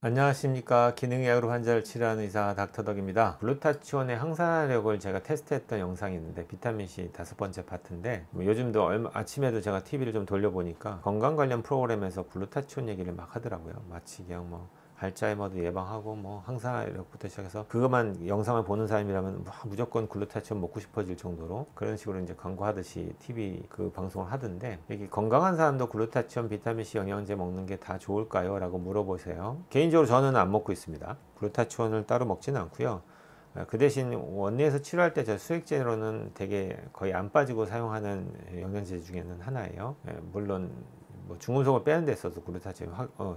안녕하십니까. 기능의학으로 환자를 치료하는 의사 닥터덕입니다. 글루타치온의 항산화력을 제가 테스트했던 영상이 있는데 비타민C 5번째 파트인데 요즘도 아침에도 제가 TV를 좀 돌려보니까 건강 관련 프로그램에서 글루타치온 얘기를 막 하더라고요. 마치 그냥 뭐 알츠하이머도 예방하고 뭐 항산화력부터 시작해서 그것만 영상을 보는 사람이라면 무조건 글루타치온 먹고 싶어질 정도로 그런 식으로 이제 광고하듯이 TV 그 방송을 하던데, 여기 건강한 사람도 글루타치온 비타민C 영양제 먹는 게 다 좋을까요? 라고 물어보세요. 개인적으로 저는 안 먹고 있습니다. 글루타치온을 따로 먹지는 않고요. 그 대신 원리에서 치료할 때 저 수액제로는 되게 거의 안 빠지고 사용하는 영양제 중에는 하나예요. 물론 뭐 중금속을 빼는 데 있어서 글루타치온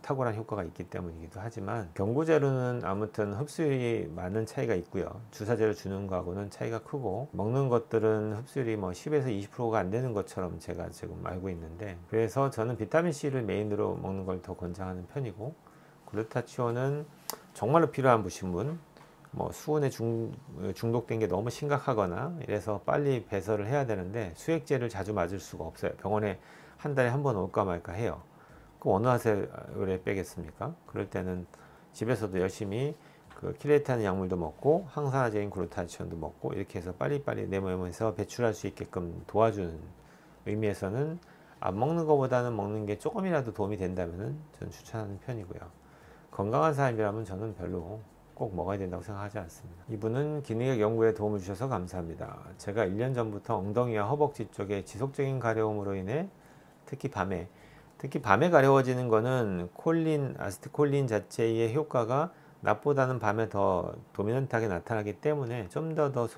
탁월한 효과가 있기 때문이기도 하지만, 경구제로는 아무튼 흡수율이 많은 차이가 있고요. 주사제로 주는 거하고는 차이가 크고, 먹는 것들은 흡수율이 뭐 10에서 20%가 안 되는 것처럼 제가 지금 알고 있는데, 그래서 저는 비타민C를 메인으로 먹는 걸 더 권장하는 편이고, 글루타치온은 정말로 필요한 부신분, 뭐 수은에 중독된 게 너무 심각하거나 이래서 빨리 배설을 해야 되는데 수액제를 자주 맞을 수가 없어요. 병원에 한 달에 한 번 올까 말까 해요. 그 어느 하세요래 빼겠습니까? 그럴 때는 집에서도 열심히 그 킬레이트하는 약물도 먹고 항산화제인 글루타치온도 먹고 이렇게 해서 빨리빨리 내 몸에서 배출할 수 있게끔 도와주는 의미에서는 안 먹는 것보다는 먹는 게 조금이라도 도움이 된다면 저는 추천하는 편이고요. 건강한 사람이라면 저는 별로 꼭 먹어야 된다고 생각하지 않습니다. 이분은 기능학 연구에 도움을 주셔서 감사합니다. 제가 1년 전부터 엉덩이와 허벅지 쪽에 지속적인 가려움으로 인해 특히 밤에 가려워지는 거는 아세틸콜린 자체의 효과가 낮보다는 밤에 더 도미넌트하게 나타나기 때문에 좀 더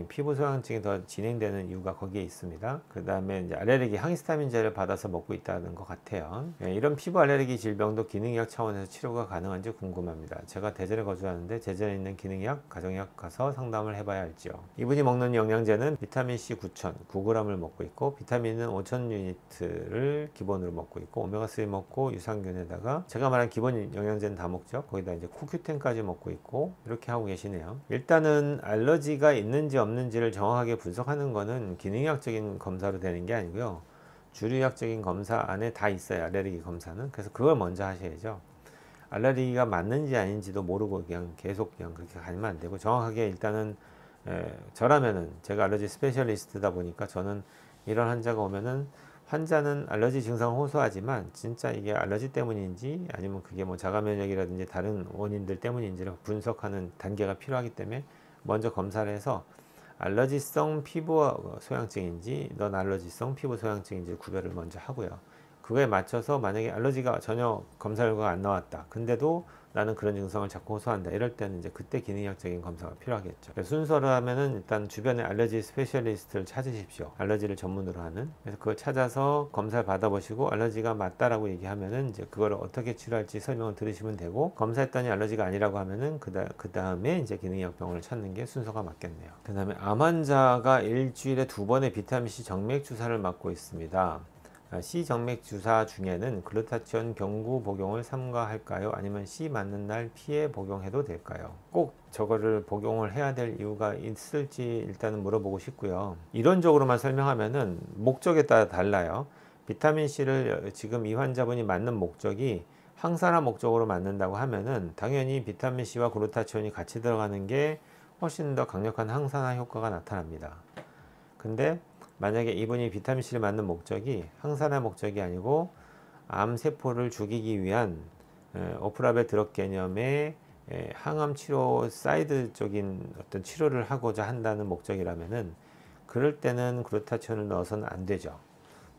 피부 소양증이 더 진행되는 이유가 거기에 있습니다. 그 다음에 이제 알레르기 항히스타민제를 받아서 먹고 있다는 것 같아요. 이런 피부 알레르기 질병도 기능의학 차원에서 치료가 가능한지 궁금합니다. 제가 대전에 거주하는데 대전에 있는 기능의학, 가정의학 가서 상담을 해봐야 할지요. 이분이 먹는 영양제는 비타민C 9,000, 9g을 먹고 있고, 비타민은 5,000유니트를 기본으로 먹고 있고, 오메가3 먹고 유산균에다가 제가 말한 기본 영양제는 다 먹죠. 거기다 이제 CoQ10까지 먹고 있고 이렇게 하고 계시네요. 일단은 알러지가 있는지 없는지를 정확하게 분석하는 거는 기능의학적인 검사로 되는 게 아니고요. 주류의학적인 검사 안에 다 있어요. 알레르기 검사는. 그래서 그걸 먼저 하셔야죠. 알레르기가 맞는지 아닌지도 모르고 그냥 계속 그냥 그렇게 가면 안 되고, 정확하게 일단은 저라면은, 제가 알러지 스페셜리스트다 보니까 저는 이런 환자가 오면은 환자는 알러지 증상을 호소하지만 진짜 이게 알러지 때문인지 아니면 그게 뭐 자가 면역이라든지 다른 원인들 때문인지를 분석하는 단계가 필요하기 때문에 먼저 검사를 해서 알러지성 피부 소양증인지 넌 알러지성 피부 소양증인지 구별을 먼저 하고요. 그거에 맞춰서 만약에 알러지가 전혀 검사 결과가 안 나왔다, 근데도 나는 그런 증상을 자꾸 호소한다, 이럴 때는 이제 그때 기능의학적인 검사가 필요하겠죠. 순서로 하면은 일단 주변에 알러지 스페셜리스트를 찾으십시오. 알러지를 전문으로 하는. 그래서 그걸 찾아서 검사를 받아보시고 알러지가 맞다라고 얘기하면은 이제 그걸 어떻게 치료할지 설명을 들으시면 되고, 검사했더니 알러지가 아니라고 하면은 그 다음에 이제 기능의학 병원을 찾는 게 순서가 맞겠네요. 그 다음에 암 환자가 일주일에 2번의 비타민C 정맥 주사를 맞고 있습니다. C 정맥 주사 중에는 글루타치온 경구 복용을 삼가할까요? 아니면 C 맞는 날 피해 복용해도 될까요? 꼭 저거를 복용을 해야 될 이유가 있을지 일단은 물어보고 싶고요. 이론적으로만 설명하면은 목적에 따라 달라요. 비타민C를 지금 이 환자분이 맞는 목적이 항산화 목적으로 맞는다고 하면은 당연히 비타민C와 글루타치온이 같이 들어가는 게 훨씬 더 강력한 항산화 효과가 나타납니다. 근데 만약에 이분이 비타민C를 맞는 목적이 항산화 목적이 아니고 암세포를 죽이기 위한 오프라벨 드럭 개념의 항암 치료 사이드적인 어떤 치료를 하고자 한다는 목적이라면은, 그럴 때는 글루타치온을 넣어서는 안 되죠.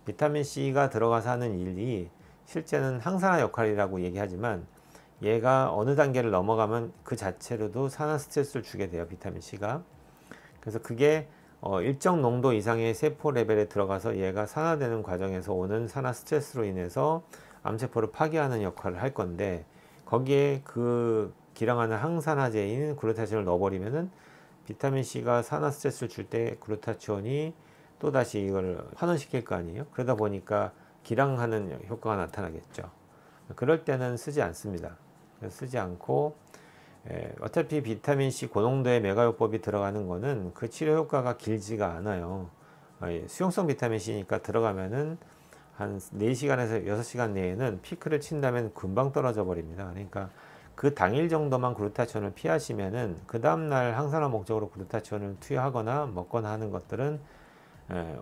비타민C가 들어가서 하는 일이 실제는 항산화 역할이라고 얘기하지만, 얘가 어느 단계를 넘어가면 그 자체로도 산화 스트레스를 주게 돼요, 비타민C가. 그래서 그게 일정 농도 이상의 세포 레벨에 들어가서 얘가 산화되는 과정에서 오는 산화 스트레스로 인해서 암세포를 파괴하는 역할을 할 건데, 거기에 그 기량하는 항산화제인 글루타치온을 넣어버리면은 비타민C가 산화 스트레스를 줄 때 글루타치온이 또다시 이걸 환원시킬 거 아니에요. 그러다 보니까 기량하는 효과가 나타나겠죠. 그럴 때는 쓰지 않습니다. 쓰지 않고, 어차피 비타민C 고농도의 메가요법이 들어가는 거는 그 치료 효과가 길지가 않아요. 수용성 비타민C니까 들어가면은 한 4시간에서 6시간 내에는 피크를 친다면 금방 떨어져 버립니다. 그러니까 그 당일 정도만 글루타치온을 피하시면은 그 다음날 항산화 목적으로 글루타치온을 투여하거나 먹거나 하는 것들은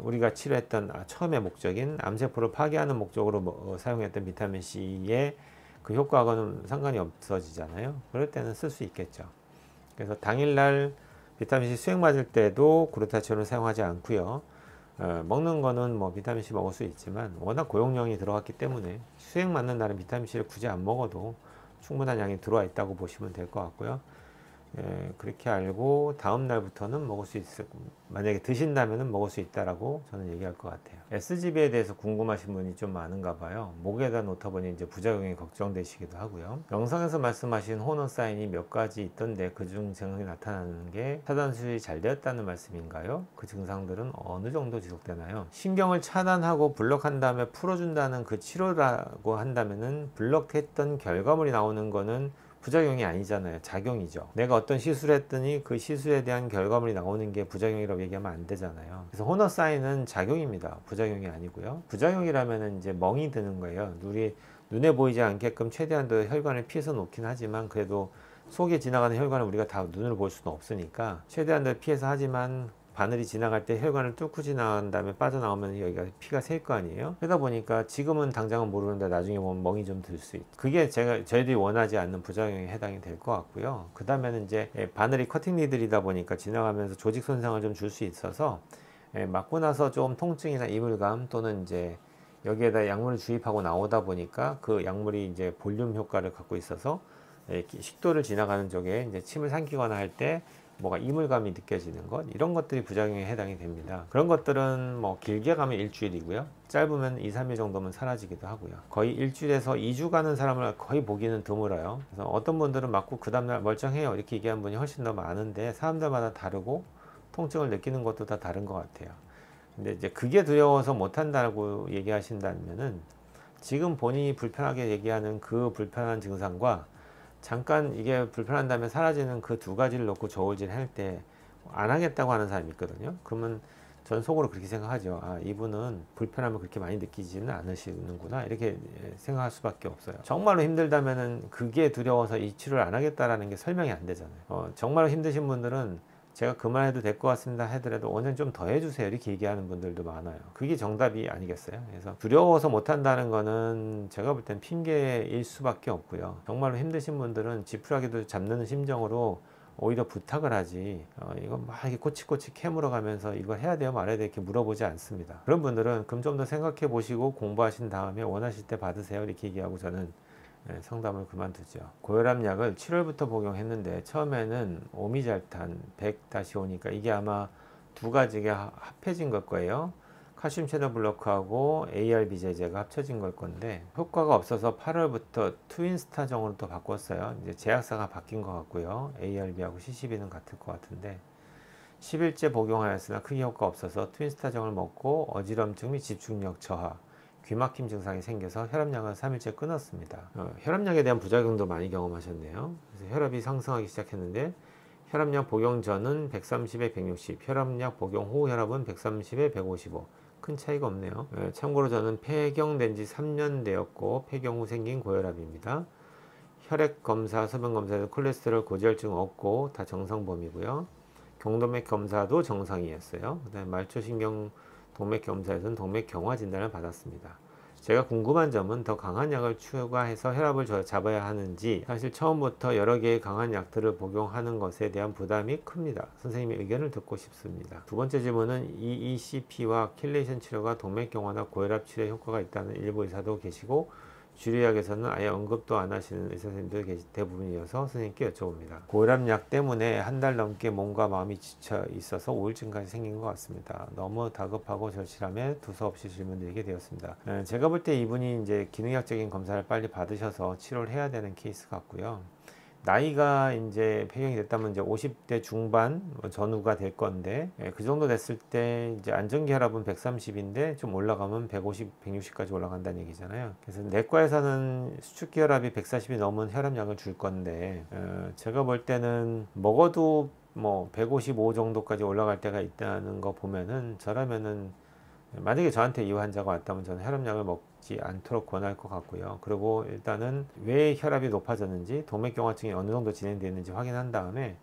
우리가 치료했던 처음의 목적인 암세포를 파괴하는 목적으로 사용했던 비타민 C의 그 효과하고는 상관이 없어지잖아요. 그럴 때는 쓸 수 있겠죠. 그래서 당일날 비타민 C 수액 맞을 때도 글루타치온을 사용하지 않고요. 먹는 거는 뭐 비타민 C 먹을 수 있지만 워낙 고용량이 들어갔기 때문에 수액 맞는 날은 비타민 C를 굳이 안 먹어도 충분한 양이 들어와 있다고 보시면 될 것 같고요. 그렇게 알고 다음 날부터는 먹을 수 있을, 만약에 드신다면 먹을 수 있다라고 저는 얘기할 것 같아요. SGB에 대해서 궁금하신 분이 좀 많은가 봐요. 목에다 놓다 보니 이제 부작용이 걱정되시기도 하고요. 영상에서 말씀하신 호너사인이 몇 가지 있던데 그중 증상이 나타나는 게 차단 수술이 잘 되었다는 말씀인가요? 그 증상들은 어느 정도 지속되나요? 신경을 차단하고 블럭한 다음에 풀어준다는 그 치료라고 한다면은 블럭했던 결과물이 나오는 거는 부작용이 아니잖아요. 작용이죠. 내가 어떤 시술을 했더니 그 시술에 대한 결과물이 나오는 게 부작용이라고 얘기하면 안 되잖아요. 그래서 호너사인은 작용입니다. 부작용이 아니고요. 부작용이라면 이제 멍이 드는 거예요. 눈에 보이지 않게끔 최대한도 혈관을 피해서 놓긴 하지만 그래도 속에 지나가는 혈관을 우리가 다 눈으로 볼 수는 없으니까 최대한도 피해서 하지만 바늘이 지나갈 때 혈관을 뚫고 지나간 다음에 빠져나오면 여기가 피가 셀 거 아니에요. 그러다 보니까 지금은 당장은 모르는데 나중에 보면 멍이 좀 들 수 있고, 그게 저희들이 원하지 않는 부작용에 해당이 될 것 같고요. 그 다음에는 이제 바늘이 커팅 니들이다 보니까 지나가면서 조직 손상을 좀 줄 수 있어서 맞고 나서 좀 통증이나 이물감 또는 이제 여기에다 약물을 주입하고 나오다 보니까 그 약물이 이제 볼륨 효과를 갖고 있어서 식도를 지나가는 쪽에 이제 침을 삼키거나 할 때 뭐가 이물감이 느껴지는 것, 이런 것들이 부작용에 해당이 됩니다. 그런 것들은 뭐 길게 가면 일주일이고요, 짧으면 2, 3일 정도면 사라지기도 하고요. 거의 일주일에서 2주 가는 사람을 거의 보기는 드물어요. 그래서 어떤 분들은 맞고 그 다음날 멀쩡해요 이렇게 얘기하는 분이 훨씬 더 많은데 사람들마다 다르고 통증을 느끼는 것도 다 다른 것 같아요. 근데 이제 그게 두려워서 못한다고 얘기하신다면은 지금 본인이 불편하게 얘기하는 그 불편한 증상과 잠깐 이게 불편한다면 사라지는 그 두 가지를 놓고 저울질 할 때 안 하겠다고 하는 사람이 있거든요. 그러면 전 속으로 그렇게 생각하죠. 아, 이분은 불편함을 그렇게 많이 느끼지는 않으시는구나, 이렇게 생각할 수밖에 없어요. 정말로 힘들다면은 그게 두려워서 이 치료를 안 하겠다라는 게 설명이 안 되잖아요. 정말로 힘드신 분들은 제가 그만해도 될 것 같습니다 하더라도 오늘 좀 더 해주세요 이렇게 얘기하는 분들도 많아요. 그게 정답이 아니겠어요? 그래서 두려워서 못한다는 거는 제가 볼 땐 핑계일 수밖에 없고요. 정말로 힘드신 분들은 지푸라기도 잡는 심정으로 오히려 부탁을 하지, 이거 막 이렇게 꼬치꼬치 캐물어 가면서 이걸 해야 돼요 말아야 돼요 이렇게 물어보지 않습니다. 그런 분들은 그럼 좀 더 생각해 보시고 공부하신 다음에 원하실 때 받으세요 이렇게 얘기하고 저는 상담을 그만두죠. 고혈압 약을 7월부터 복용했는데 처음에는 오미잘탄 100-5니까 이게 아마 두 가지가 합해진 걸 거예요. 칼슘 채널 블로커하고 ARB 제제가 합쳐진 걸 건데 효과가 없어서 8월부터 트윈스타정으로 또 바꿨어요. 이제 제약사가 바뀐 것 같고요. ARB하고 CCB는 같을 것 같은데 10일째 복용하였으나 크게 효과 없어서 트윈스타정을 먹고 어지럼증 및 집중력 저하, 귀막힘 증상이 생겨서 혈압약을 3일째 끊었습니다. 혈압약에 대한 부작용도 많이 경험하셨네요. 그래서 혈압이 상승하기 시작했는데 혈압약 복용 전은 130에 160, 혈압약 복용 후 혈압은 130에 155. 큰 차이가 없네요. 참고로 저는 폐경된 지 3년 되었고 폐경 후 생긴 고혈압입니다. 혈액 검사, 소변 검사에서 콜레스테롤 고지혈증 없고 다 정상 범위고요. 경동맥 검사도 정상이었어요. 그다음에 말초신경 동맥 검사에서는 동맥 경화 진단을 받았습니다. 제가 궁금한 점은 더 강한 약을 추가해서 혈압을 잡아야 하는지, 사실 처음부터 여러 개의 강한 약들을 복용하는 것에 대한 부담이 큽니다. 선생님의 의견을 듣고 싶습니다. 두 번째 질문은 EECP와 킬레이션 치료가 동맥 경화나 고혈압 치료에 효과가 있다는 일부 의사도 계시고 주류약에서는 아예 언급도 안 하시는 의사 선생님들 대부분이어서 선생님께 여쭤봅니다. 고혈압약 때문에 한 달 넘게 몸과 마음이 지쳐 있어서 우울증까지 생긴 것 같습니다. 너무 다급하고 절실함에 두서없이 질문드리게 되었습니다. 제가 볼 때 이분이 이제 기능학적인 검사를 빨리 받으셔서 치료를 해야 되는 케이스 같고요. 나이가 이제 폐경이 됐다면 이제 50대 중반 전후가 될 건데, 그 정도 됐을 때 이제 안정기 혈압은 130인데 좀 올라가면 150, 160까지 올라간다는 얘기잖아요. 그래서 내과에서는 수축기 혈압이 140이 넘은 혈압약을 줄 건데, 제가 볼 때는 먹어도 뭐 155 정도까지 올라갈 때가 있다는 거 보면은 저라면은 만약에 저한테 이 환자가 왔다면 저는 혈압약을 먹지 않도록 권할 것 같고요. 그리고 일단은 왜 혈압이 높아졌는지, 동맥경화증이 어느 정도 진행되는지 확인한 다음에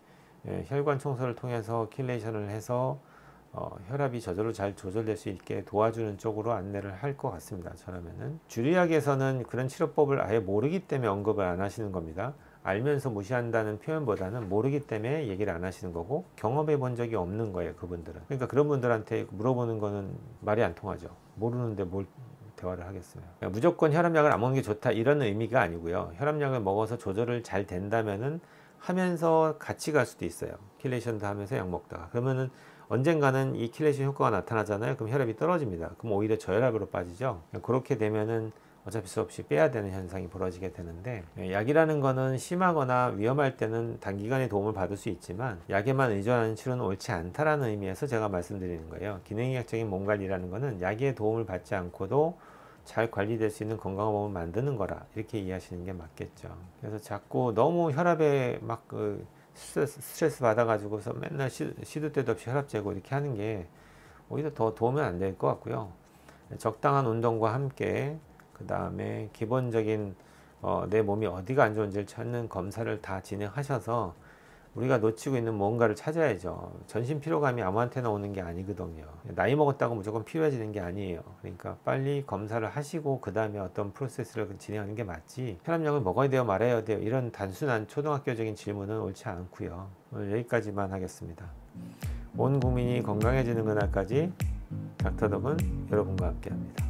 혈관 청소를 통해서 킬레이션을 해서 혈압이 저절로 잘 조절될 수 있게 도와주는 쪽으로 안내를 할 것 같습니다. 저라면은. 주류약에서는 그런 치료법을 아예 모르기 때문에 언급을 안 하시는 겁니다. 알면서 무시한다는 표현보다는 모르기 때문에 얘기를 안 하시는 거고, 경험해 본 적이 없는 거예요, 그분들은. 그러니까 그런 분들한테 물어보는 거는 말이 안 통하죠. 모르는데 뭘 대화를 하겠어요. 그러니까 무조건 혈압약을 안 먹는 게 좋다 이런 의미가 아니고요. 혈압약을 먹어서 조절을 잘 된다면은 하면서 같이 갈 수도 있어요. 킬레이션도 하면서 약 먹다가. 그러면은 언젠가는 이 킬레이션 효과가 나타나잖아요. 그럼 혈압이 떨어집니다. 그럼 오히려 저혈압으로 빠지죠. 그렇게 되면은 어차피 수 없이 빼야 되는 현상이 벌어지게 되는데, 약이라는 거는 심하거나 위험할 때는 단기간에 도움을 받을 수 있지만 약에만 의존하는 치료는 옳지 않다라는 의미에서 제가 말씀드리는 거예요. 기능의학적인 몸 관리라는 거는 약의 도움을 받지 않고도 잘 관리될 수 있는 건강한 몸을 만드는 거라, 이렇게 이해하시는 게 맞겠죠. 그래서 자꾸 너무 혈압에 막 스트레스 받아가지고서 맨날 시도 때도 없이 혈압 재고 이렇게 하는 게 오히려 더 도움은 안 될 것 같고요. 적당한 운동과 함께 그 다음에 기본적인 내 몸이 어디가 안 좋은지를 찾는 검사를 다 진행하셔서 우리가 놓치고 있는 뭔가를 찾아야죠. 전신 피로감이 아무한테나 오는 게 아니거든요. 나이 먹었다고 무조건 피로해지는 게 아니에요. 그러니까 빨리 검사를 하시고 그 다음에 어떤 프로세스를 진행하는 게 맞지, 혈압약을 먹어야 돼요 말아야 돼요 이런 단순한 초등학교적인 질문은 옳지 않고요. 오늘 여기까지만 하겠습니다. 온 국민이 건강해지는 그날까지 닥터덕은 여러분과 함께 합니다.